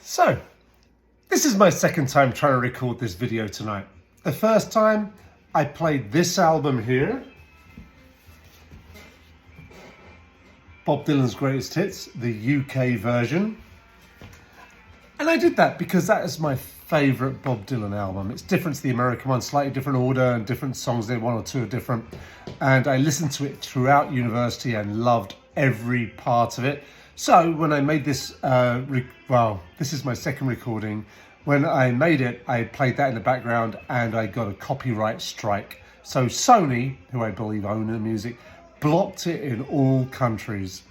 So, this is my second time trying to record this video tonight. The first time I played this album here, Bob Dylan's Greatest Hits, the UK version. And I did that because that is my favourite Bob Dylan album. It's different to the American one, slightly different order and different songs, one or two are different. And I listened to it throughout university and loved every part of it. So when I made this, this is my second recording. When I made it, I played that in the background and I got a copyright strike. So Sony, who I believe own the music, blocked it in all countries.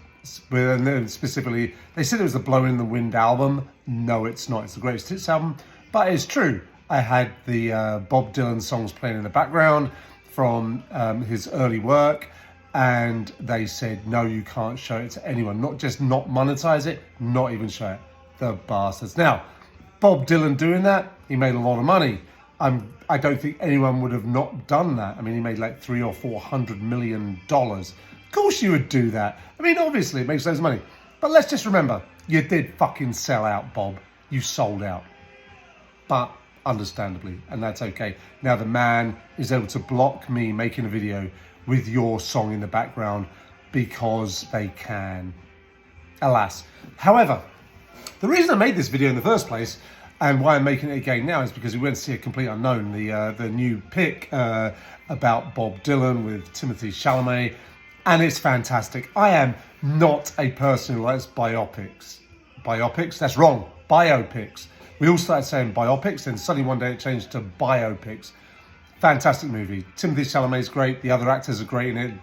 And then specifically, they said it was the Blowin in the Wind album. No, it's not. It's the Greatest Hits album. But it's true. I had the Bob Dylan songs playing in the background from his early work. And they said, no, you can't show it to anyone. Not just not monetize it, not even show it. The bastards. Now, Bob Dylan doing that, he made a lot of money. I don't think anyone would have not done that. I mean, he made like $300 or $400 million. Of course you would do that. I mean, obviously it makes loads of money. But let's just remember, you did fucking sell out, Bob. You sold out. But understandably, and that's okay. Now the man is able to block me making a video with your song in the background because they can. Alas. However, the reason I made this video in the first place and why I'm making it again now is because we went to see A Complete Unknown, the new pick about Bob Dylan with Timothée Chalamet, and it's fantastic. I am not a person who likes biopics. Biopics? That's wrong. Biopics. We all started saying biopics, then suddenly one day it changed to biopics. Fantastic movie. Timothée Chalamet's great. The other actors are great in it.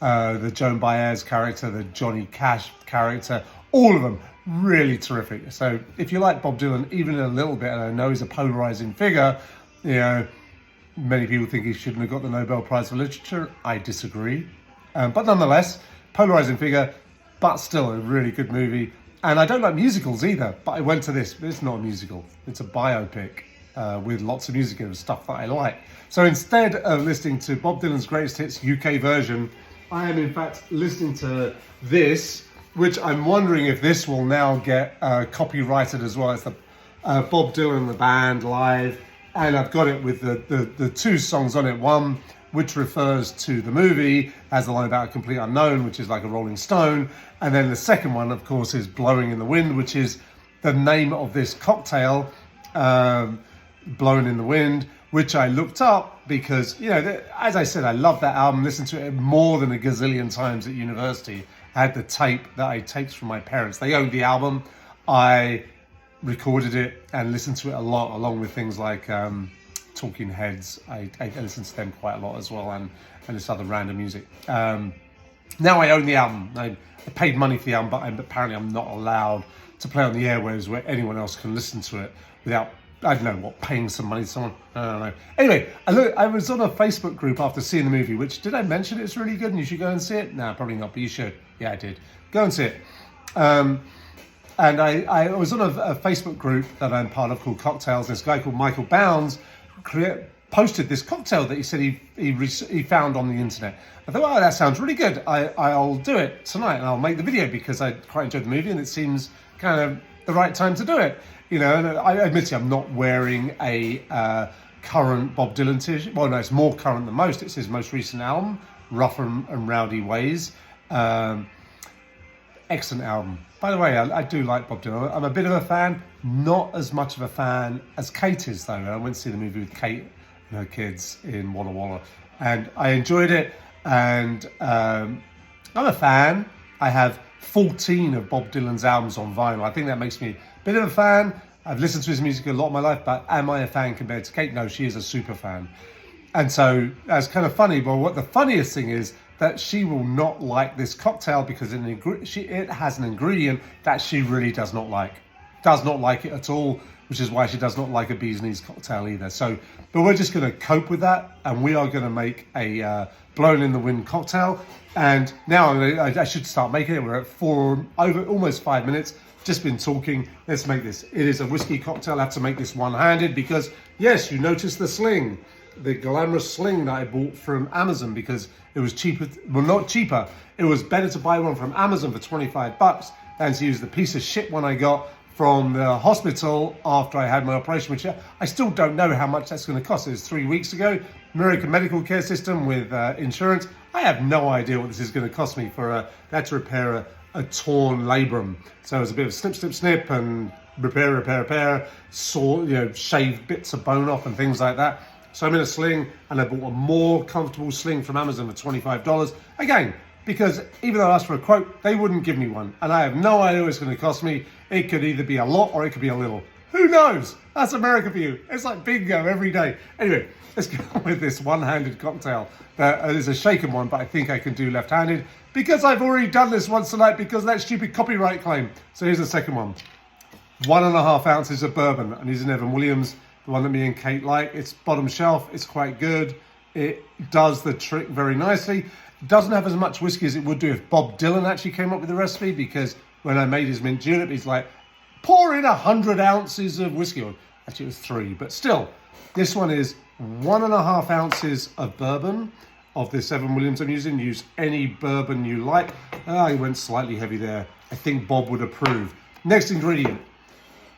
The Joan Baez character, the Johnny Cash character, all of them really terrific. So if you like Bob Dylan even a little bit, and I know he's a polarizing figure, you know, many people think he shouldn't have got the Nobel Prize for Literature. I disagree. But nonetheless, polarizing figure, but still a really good movie. And I don't like musicals either, but I went to this. It's not a musical. It's a biopic with lots of music and stuff that I like. So instead of listening to Bob Dylan's Greatest Hits UK version, I am in fact listening to this, which I'm wondering if this will now get copyrighted as well. It's the Bob Dylan and the Band live, and I've got it with the two songs on it. One which refers to the movie, has the line about A Complete Unknown, which is like a Rolling Stone, and then the second one, of course, is Blowin in the Wind, which is the name of this cocktail, Blowin in the Wind, which I looked up because, you know, as I said, I love that album, listened to it more than a gazillion times at university. I had the tape that I taped from my parents. They owned the album. I recorded it and listened to it a lot, along with things like Talking Heads. I listened to them quite a lot as well, and this other random music. Now I own the album. I paid money for the album, but apparently I'm not allowed to play on the airwaves where anyone else can listen to it without, I don't know what, paying some money to someone? I don't know. Anyway, I was on a Facebook group after seeing the movie, which, did I mention it's really good and you should go and see it? No, probably not, but you should. Yeah, I did. Go and see it. And I was on a Facebook group that I'm part of called Cocktails. This guy called Michael Bounds posted this cocktail that he said he found on the internet. I thought, oh, that sounds really good. I'll do it tonight and I'll make the video because I quite enjoyed the movie and it seems kind of the right time to do it. You know, and I admit to you, I'm not wearing a current Bob Dylan t-shirt. Well, no, it's more current than most. It's his most recent album, Rough and Rowdy Ways. Excellent album. By the way, I do like Bob Dylan. I'm a bit of a fan, not as much of a fan as Kate is, though. I went to see the movie with Kate and her kids in Walla Walla, and I enjoyed it, and I'm a fan. I have 14 of Bob Dylan's albums on vinyl. I think that makes me a bit of a fan. I've listened to his music a lot of my life, but am I a fan compared to Kate? No, she is a super fan. And so that's kind of funny. But what the funniest thing is that she will not like this cocktail because it has an ingredient that she really does not like. Does not like it at all, which is why she does not like a bee's knees cocktail either. So, but we're just going to cope with that, and we are going to make a Blowin in the Wind cocktail. And now I should start making it. We're at almost 5 minutes. Just been talking. Let's make this. It is a whiskey cocktail. I have to make this one-handed because, yes, you notice the sling. The glamorous sling that I bought from Amazon because it was cheaper. Well, not cheaper. It was better to buy one from Amazon for $25 than to use the piece of shit one I got from the hospital after I had my operation, which I still don't know how much that's going to cost. It was 3 weeks ago. American medical care system with insurance. I have no idea what this is going to cost me for that to repair a torn labrum. So it was a bit of snip, snip, snip, and repair, saw, shave bits of bone off and things like that. So I'm in a sling, and I bought a more comfortable sling from Amazon for $25. Again, because even though I asked for a quote, they wouldn't give me one. And I have no idea what it's going to cost me. It could either be a lot or it could be a little. Who knows? That's America for you. It's like bingo every day. Anyway, let's go with this one-handed cocktail. That is a shaken one, but I think I can do left-handed because I've already done this once tonight because of that stupid copyright claim. So here's the second one. 1.5 ounces of bourbon. And these are Evan Williams, the one that me and Kate like. It's bottom shelf. It's quite good. It does the trick very nicely. It doesn't have as much whiskey as it would do if Bob Dylan actually came up with the recipe, because when I made his mint julep, he's like, pour in 100 ounces of whiskey. Or actually, it was 3, but still, this one is 1.5 ounces of bourbon of this Evan Williams I'm using. Use any bourbon you like. I went slightly heavy there. I think Bob would approve. Next ingredient,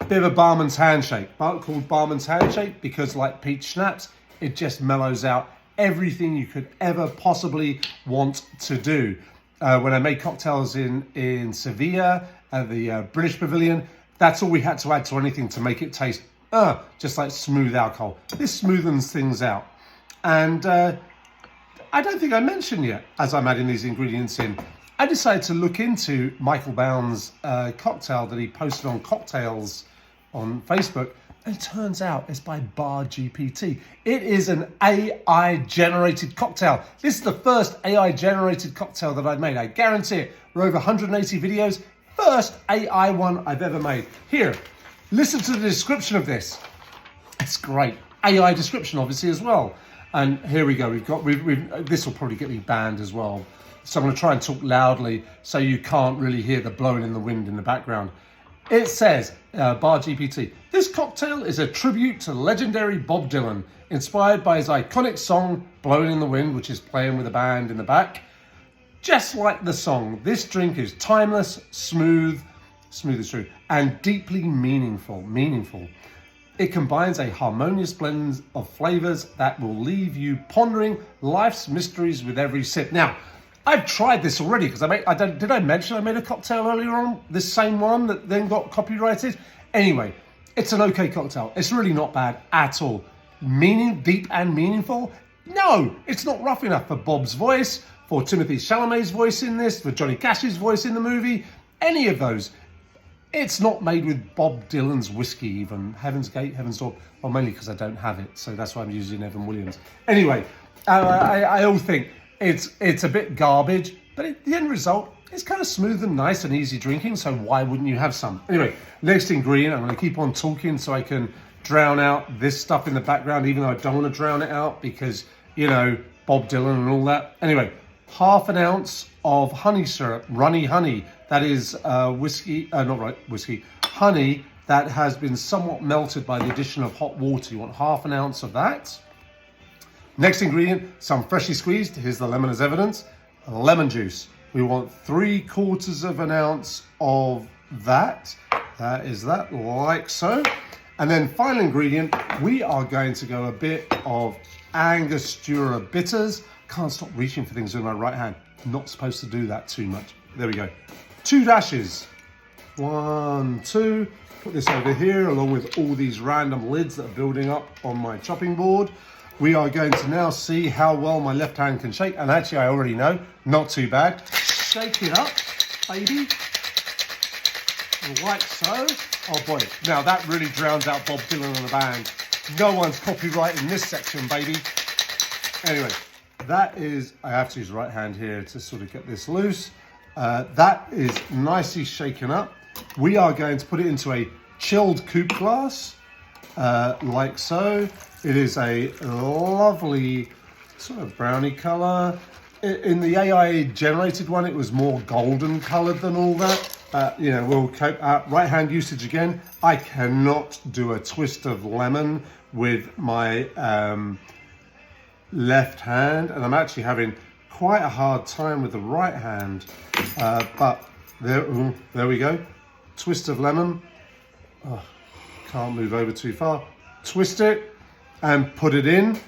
a bit of a barman's handshake. Called barman's handshake because, like peach schnapps, it just mellows out everything you could ever possibly want to do. When I made cocktails in Sevilla at the British Pavilion, that's all we had to add to anything to make it taste just like smooth alcohol. This smoothens things out. And I don't think I mentioned yet, as I'm adding these ingredients in, I decided to look into Michael Bound's cocktail that he posted on Cocktails on Facebook. And it turns out it's by Bar GPT. It is an AI-generated cocktail. This is the first AI-generated cocktail that I've made. I guarantee it. We're over 180 videos. First AI one I've ever made. Here, listen to the description of this. It's great. AI description, obviously, as well. And here we go. This will probably get me banned as well. So I'm going to try and talk loudly so you can't really hear the blowing in the wind in the background. It says, Bar GPT, this cocktail is a tribute to legendary Bob Dylan, inspired by his iconic song, Blowin' in the Wind, which is playing with a band in the back. Just like the song, this drink is timeless, smooth as true, and deeply meaningful. It combines a harmonious blend of flavors that will leave you pondering life's mysteries with every sip. Now, I've tried this already because did I mention I made a cocktail earlier on? This same one that then got copyrighted? Anyway, it's an okay cocktail. It's really not bad at all. Deep and meaningful? No, it's not rough enough for Bob's voice, for Timothée Chalamet's voice in this, for Johnny Cash's voice in the movie, any of those. It's not made with Bob Dylan's whiskey even. Heaven's Gate, Heaven's Door. Well, mainly because I don't have it, so that's why I'm using Evan Williams. Anyway, I all think it's a bit garbage, but the end result is kind of smooth and nice and easy drinking, so why wouldn't you have some? Anyway, next ingredient, I'm going to keep on talking so I can drown out this stuff in the background, even though I don't want to drown it out because, Bob Dylan and all that. Anyway, 1/2 ounce of honey syrup, runny honey. That is honey that has been somewhat melted by the addition of hot water. You want 1/2 ounce of that. Next ingredient, some freshly squeezed, here's the lemon as evidence, lemon juice. We want 3/4 ounce of that. That is that, like so. And then final ingredient, we are going to go a bit of Angostura bitters. Can't stop reaching for things with my right hand. Not supposed to do that too much. There we go. 2 dashes. 1, 2. Put this over here along with all these random lids that are building up on my chopping board. We are going to now see how well my left hand can shake. And actually, I already know, not too bad. Shake it up, baby. Like so. Oh boy, now that really drowns out Bob Dylan and the band. No one's copyrighting this section, baby. Anyway, that is, I have to use right hand here to sort of get this loose. That is nicely shaken up. We are going to put it into a chilled coupe glass, like so. It is a lovely sort of brownie color. In the AI generated one, it was more golden colored than all that. We'll cope. Right hand usage again. I cannot do a twist of lemon with my left hand, and I'm actually having quite a hard time with the right hand. But there we go. Twist of lemon. Can't move over too far. Twist it and put it in.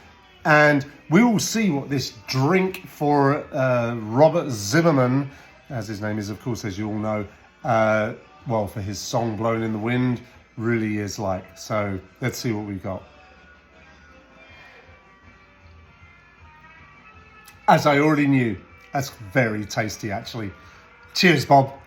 And we will see what this drink for Robert Zimmerman, as his name is, of course, as you all know, well, for his song Blowin' in the Wind, really is like. So let's see what we've got. As I already knew, that's very tasty, actually. Cheers, Bob.